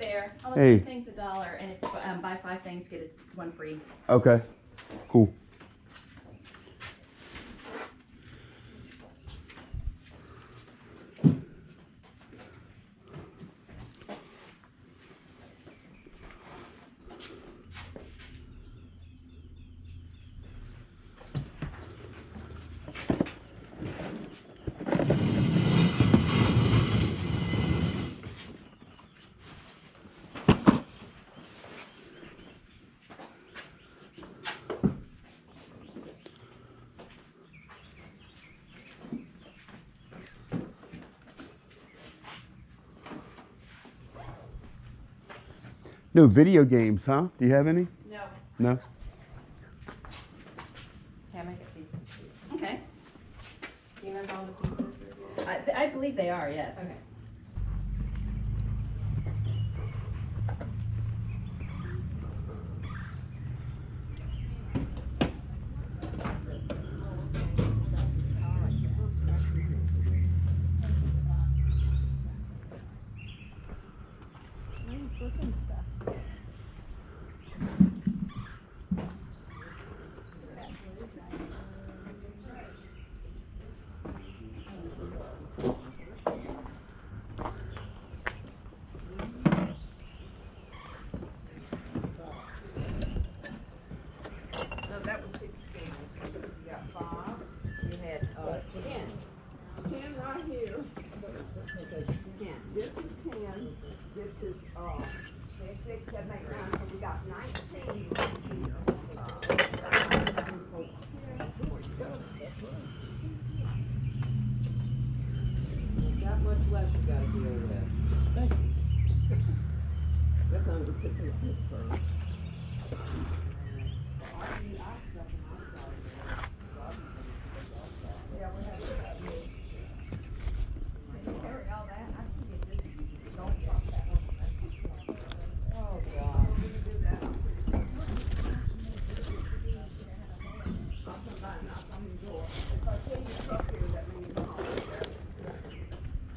there. All Hey. the things $1, and if you buy 5 things, get one free. Okay. Cool. No video games, huh? Do you have any? No. No? Can I make a piece? Okay. Do you remember all the pieces? I believe they are, yes. Okay.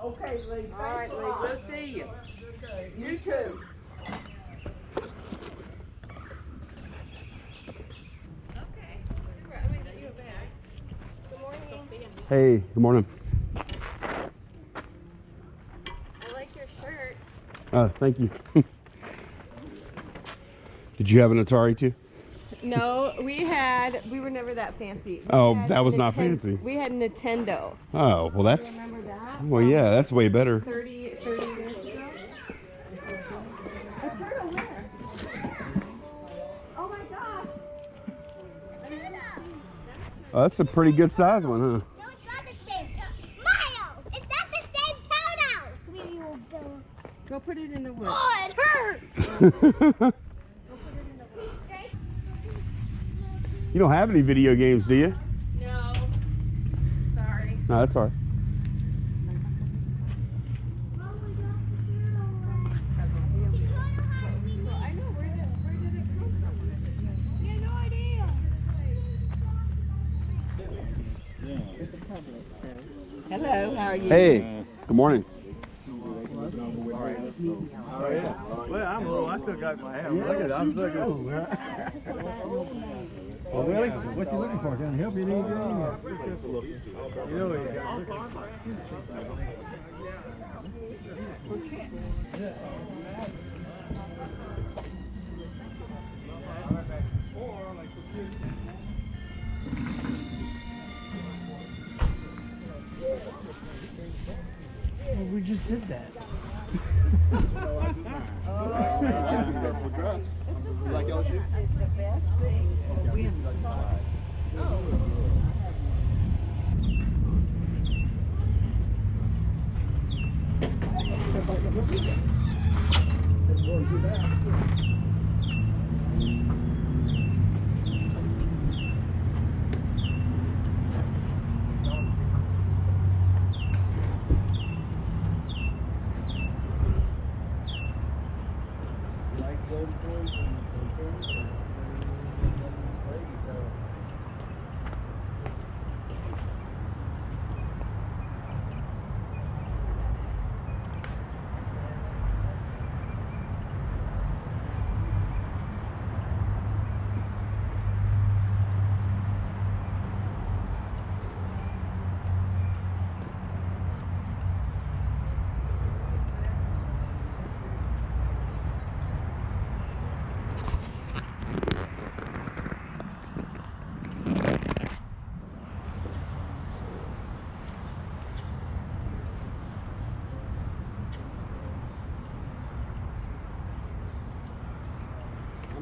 Okay, Lee. All right, Lee, we'll see you. You too. Hey, good morning. I like your shirt. Thank you. Did you have an Atari too? No, we were never that fancy. Oh, that was not fancy. We had Nintendo. Oh, well that's, Remember that? well yeah, that's way better. 30 years ago? A turtle where? Oh my gosh. Oh, that's a pretty good size one, huh? No, it's not the same. Miles! It's not the same toenail! Go put it in the wood. Oh, it hurts! You don't have any video games, do you? No. Sorry. No, that's all right. I know, where did it come from? You have no idea. Hello, how are you? Hey, good morning. Oh yeah. Well, I'm old. I still got my hair. Look at it. I'm so good. Oh really? What you looking for? Can I help you? Anything? Just looking. You know what you got. Well, we just did that. Like LSU?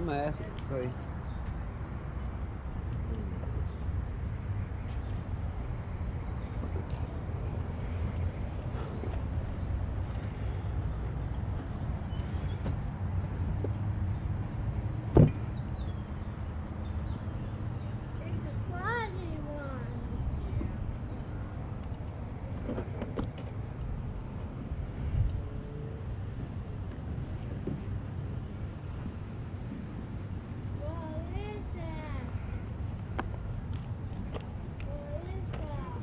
I'm gonna ask it to see. It's a quality one. What is that? What is that?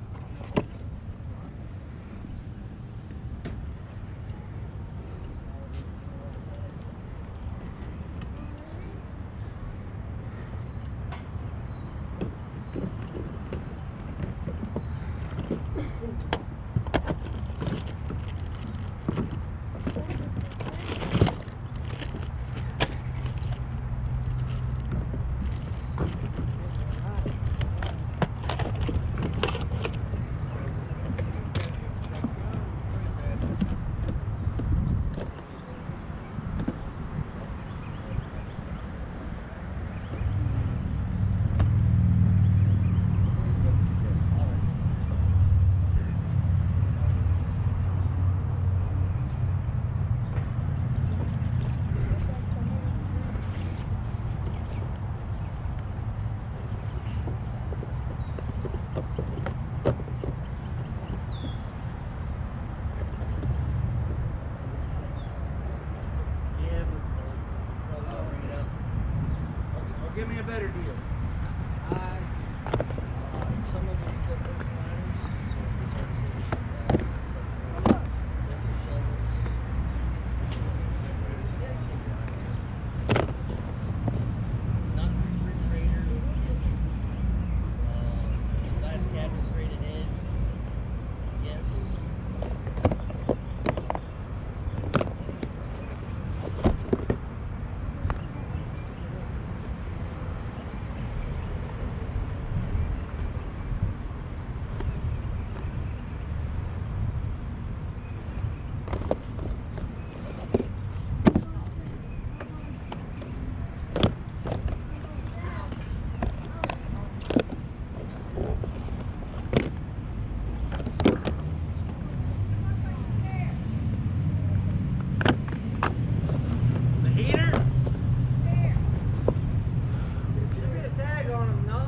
Yeah, but I'll bring it up. Or give me a better deal. Some of us that work not refrigerator. Glass cabinet straight ahead. Yes. The heater? Should be a tag on them, no?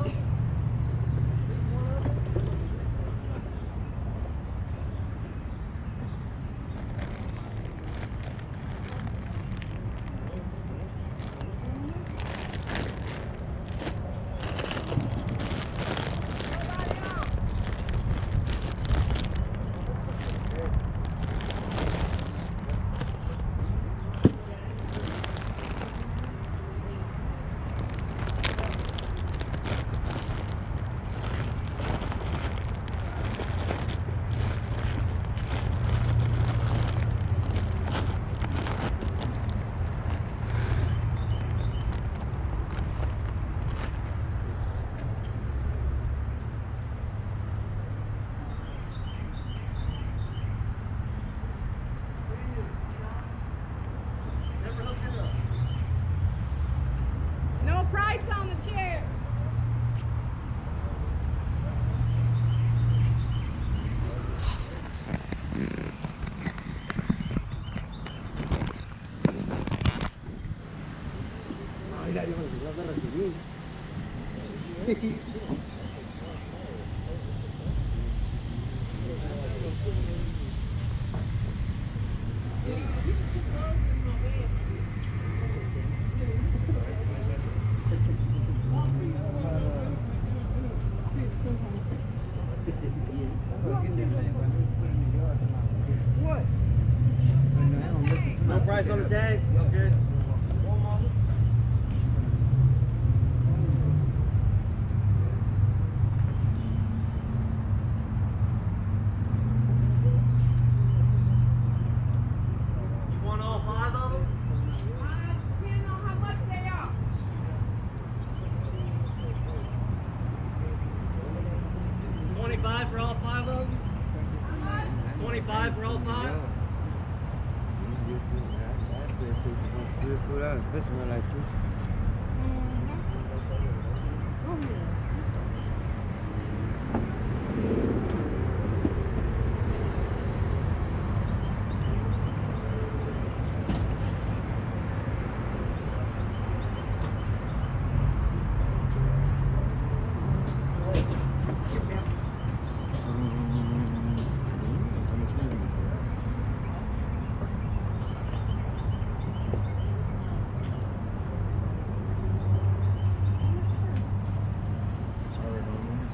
Never hooked it up. No price on the chair. Ay, la Dios, no te recibí. What? No price on the tag? Okay. You want all 5 of them? Depending on how much they are. 25 for all 5 of them? 25 for all 5? Just put out a fish like this.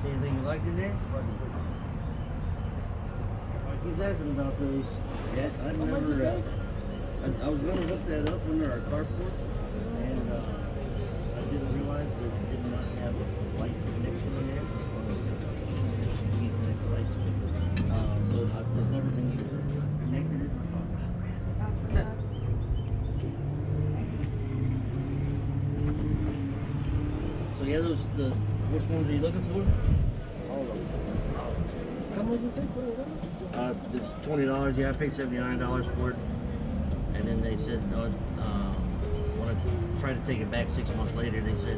See anything you liked in there? I keep asking about those. Yeah, I never. I was going to look that up under our carport, and I didn't realize that it did not have a light connection in there. Ethernet lights. So there's never been connected in my car. So yeah, which ones are you looking for? How much you say for it? It's $20. Yeah, I paid $79 for it, and then they said when I tried to take it back 6 months later, they said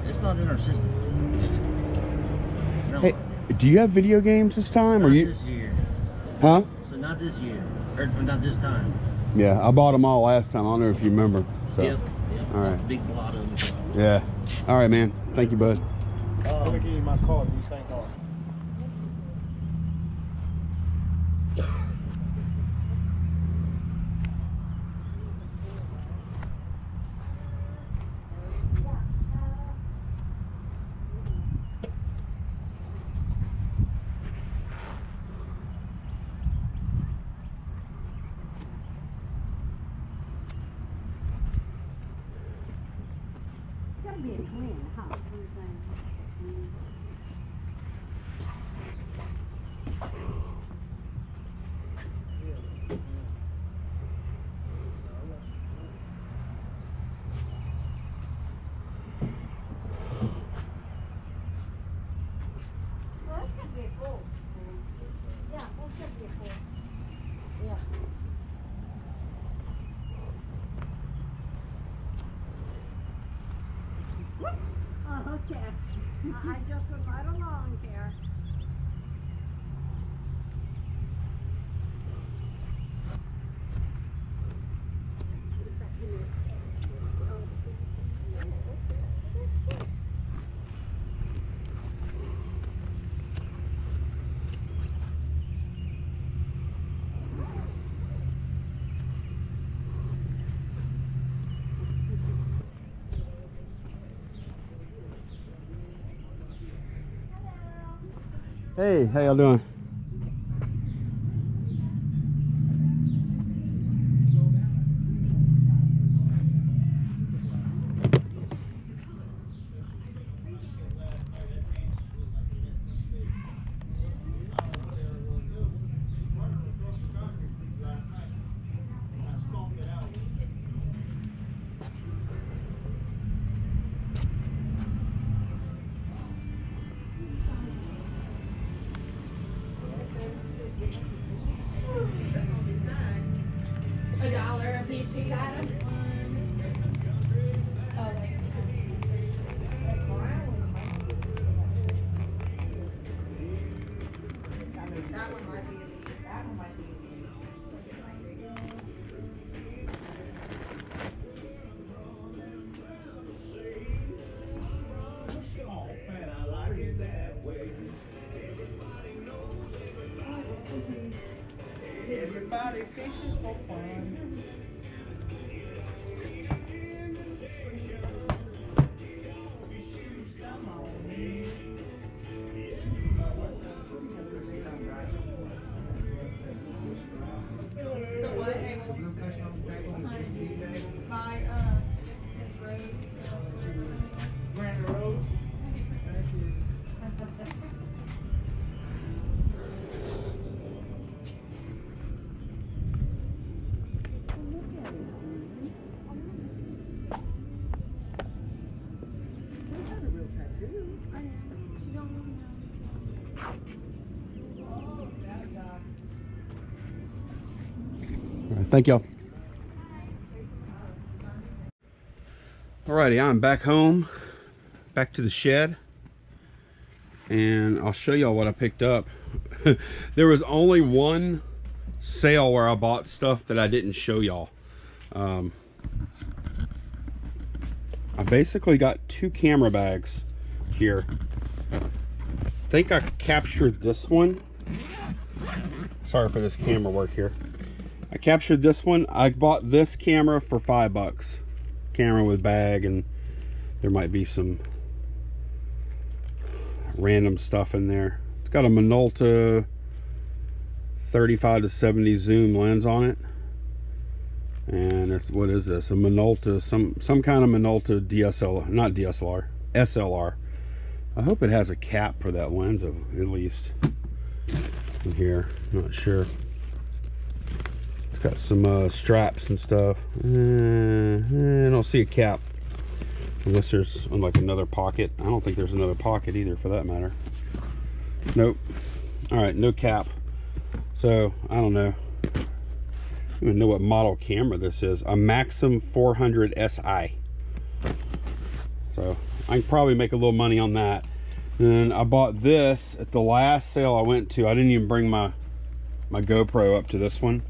it's not in our system. No, Hey, do you have video games this time, not or you? this year. Huh? So not this year, or not this time. Yeah, I bought them all last time. I don't know if you remember. So. Yep. All right. A big lot of them. Yeah. All right, man. Thank you, bud. Let me give you my card. You think hard. Gotta be a twin, huh? What are you saying? Well, it's gotta be a bull. Yeah, well, it's gotta be a bull. Yeah. Oh, okay. I just went right along here. Hey, how y'all doing? $1 of these two items. Everybody fishes for fun. Come on. By Miss Rose. Miranda Rose. Thank you. All right, thank y'all. Alrighty, I'm back home. back to the shed, and I'll show y'all what I picked up. There was only one sale where I bought stuff that I didn't show y'all. I basically got 2 camera bags here. I think I captured this one. Sorry for this camera work here. I captured this one. I bought this camera for $5. Camera with bag, and there might be some random stuff in there. It's got a Minolta 35 to 70 zoom lens on it, and there's, what is this, a Minolta, some kind of Minolta DSLR, not DSLR, SLR. I hope it has a cap for that lens at least in here. Not sure. It's got some straps and stuff. I don't see a cap unless there's like another pocket. I don't think there's another pocket either for that matter. Nope. All right, no cap. So I don't know. I don't even know what model camera this is. A Maxxum 400 SI. So I can probably make a little money on that. And I bought this at the last sale I went to. I didn't even bring my GoPro up to this one.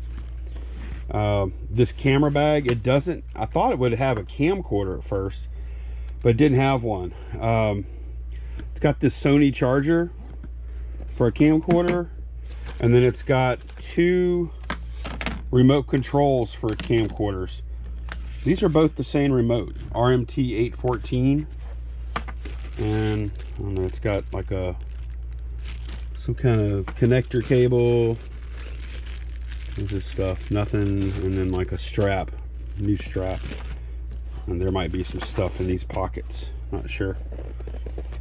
This camera bag, it doesn't, I thought it would have a camcorder at first, but it didn't have one. It's got this Sony charger for a camcorder, and then it's got 2 remote controls for camcorders. These are both the same remote, RMT 814, and I don't know, it's got like some kind of connector cable. This is stuff, nothing, and then like a strap, new strap, and there might be some stuff in these pockets, not sure.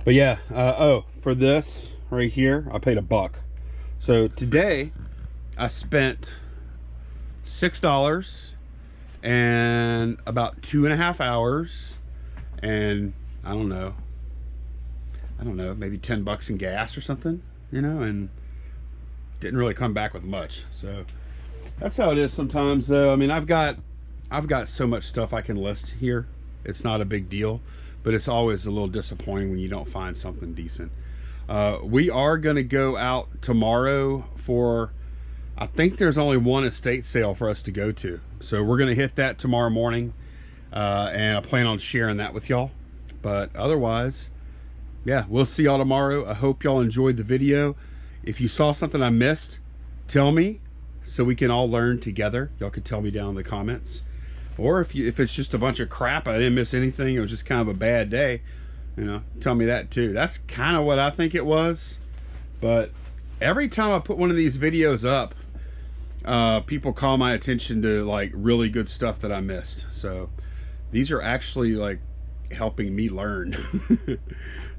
But yeah, oh, for this right here, I paid $1. So today I spent $6 and about 2.5 hours, and I don't know, maybe $10 in gas or something, you know, and didn't really come back with much. So that's how it is sometimes, though. I mean, I've got so much stuff I can list here. It's not a big deal, but it's always a little disappointing when you don't find something decent. We are going to go out tomorrow for, I think there's only one estate sale for us to go to. So we're going to hit that tomorrow morning, and I plan on sharing that with y'all. But otherwise, yeah, we'll see y'all tomorrow. I hope y'all enjoyed the video. If you saw something I missed, tell me so we can all learn together. Y'all can tell me down in the comments. Or if it's just a bunch of crap, I didn't miss anything, it was just kind of a bad day, you know, tell me that too. That's kind of what I think it was. But every time I put one of these videos up, people call my attention to like really good stuff that I missed. So these are actually like helping me learn.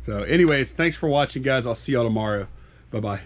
So anyways, thanks for watching, guys. I'll see y'all tomorrow. Bye-bye.